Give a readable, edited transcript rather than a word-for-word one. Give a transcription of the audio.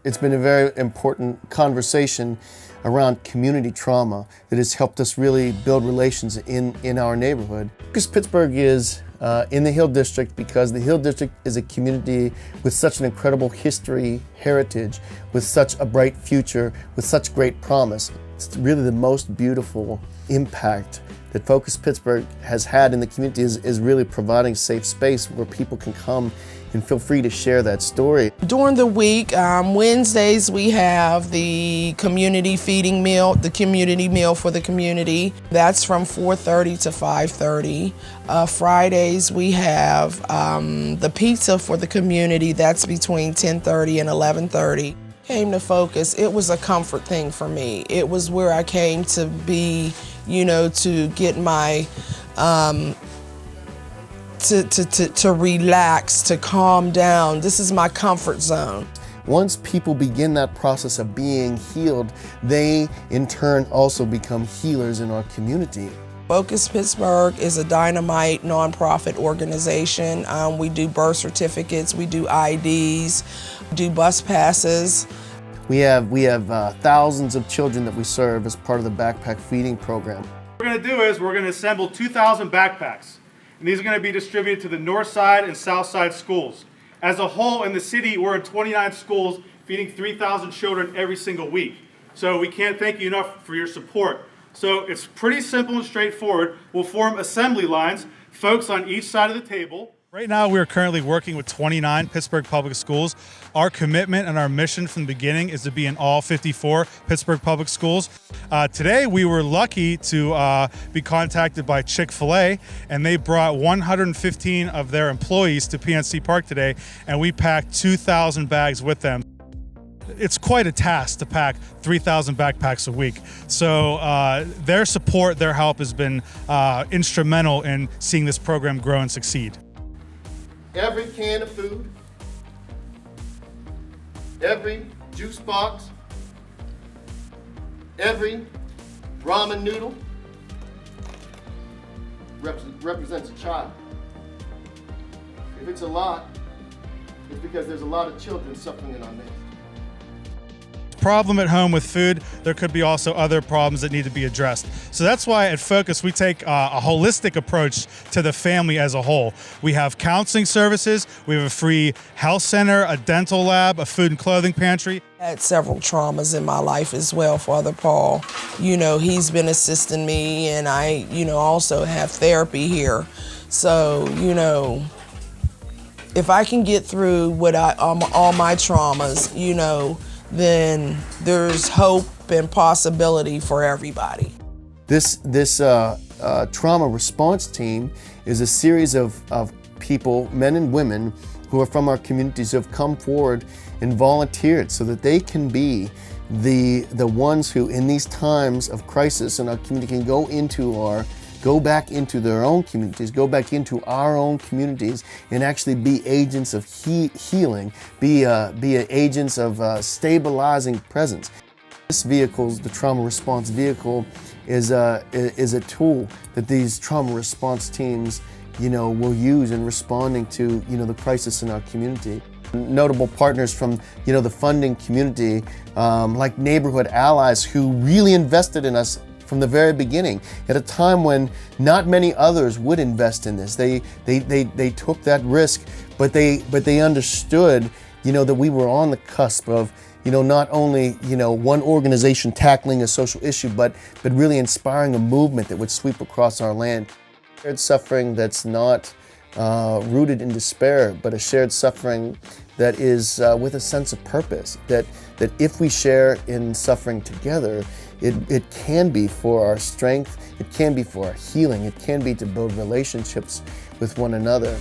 It's been a very important conversation around community trauma that has helped us really build relations in our neighborhood. Because Pittsburgh is in the Hill District because the Hill District is a community with such an incredible history, heritage, with such a bright future, with such great promise. It's really the most beautiful impact that Focus Pittsburgh has had in the community is really providing a safe space where people can come and feel free to share that story. During the week, Wednesdays we have the community feeding meal, the community meal for the community. That's from 4:30 to 5:30. Fridays we have the pizza for the community. That's between 10:30 and 11:30. Came to Focus, it was a comfort thing for me. It was where I came to be, to get my to relax, to calm down. This is my comfort zone. Once people begin that process of being healed, they in turn also become healers in our community. Focus Pittsburgh is a dynamite nonprofit organization. We do birth certificates, we do IDs, do bus passes. We have thousands of children that we serve as part of the backpack feeding program. What we're going to do is we're going to assemble 2,000 backpacks. And these are going to be distributed to the north side and south side schools. As a whole in the city, we're in 29 schools feeding 3,000 children every single week. So we can't thank you enough for your support. So it's pretty simple and straightforward. We'll form assembly lines, folks on each side of the table. Right now, we are currently working with 29 Pittsburgh public schools. Our commitment and our mission from the beginning is to be in all 54 Pittsburgh public schools. Today, we were lucky to be contacted by Chick-fil-A, and they brought 115 of their employees to PNC Park today, and we packed 2,000 bags with them. It's quite a task to pack 3,000 backpacks a week. So their support, their help has been instrumental in seeing this program grow and succeed. Every can of food, every juice box, every ramen noodle represents a child. If it's a lot, it's because there's a lot of children suffering in our midst. Problem at home with food, there could be also other problems that need to be addressed. So that's why at Focus we take a holistic approach to the family as a whole. We have counseling services, we have a free health center, a dental lab, a food and clothing pantry. I had several traumas in my life as well, Father Paul. He's been assisting me, and I, also have therapy here. So, if I can get through all my traumas, then there's hope and possibility for everybody. This trauma response team is a series of people, men and women, who are from our communities who have come forward and volunteered so that they can be the ones who, in these times of crisis in our community, can go back into their own communities, go back into our own communities, and actually be agents of healing, be agents of stabilizing presence. This vehicle, the trauma response vehicle, is a tool that these trauma response teams, will use in responding to, the crisis in our community. Notable partners from, the funding community, like Neighborhood Allies, who really invested in us from the very beginning, at a time when not many others would invest in this. They took that risk, but they understood, that we were on the cusp of, not only, one organization tackling a social issue, but really inspiring a movement that would sweep across our land. Shared suffering that's not rooted in despair, but a shared suffering that is with a sense of purpose, that if we share in suffering together, it can be for our strength, it can be for our healing, it can be to build relationships with one another.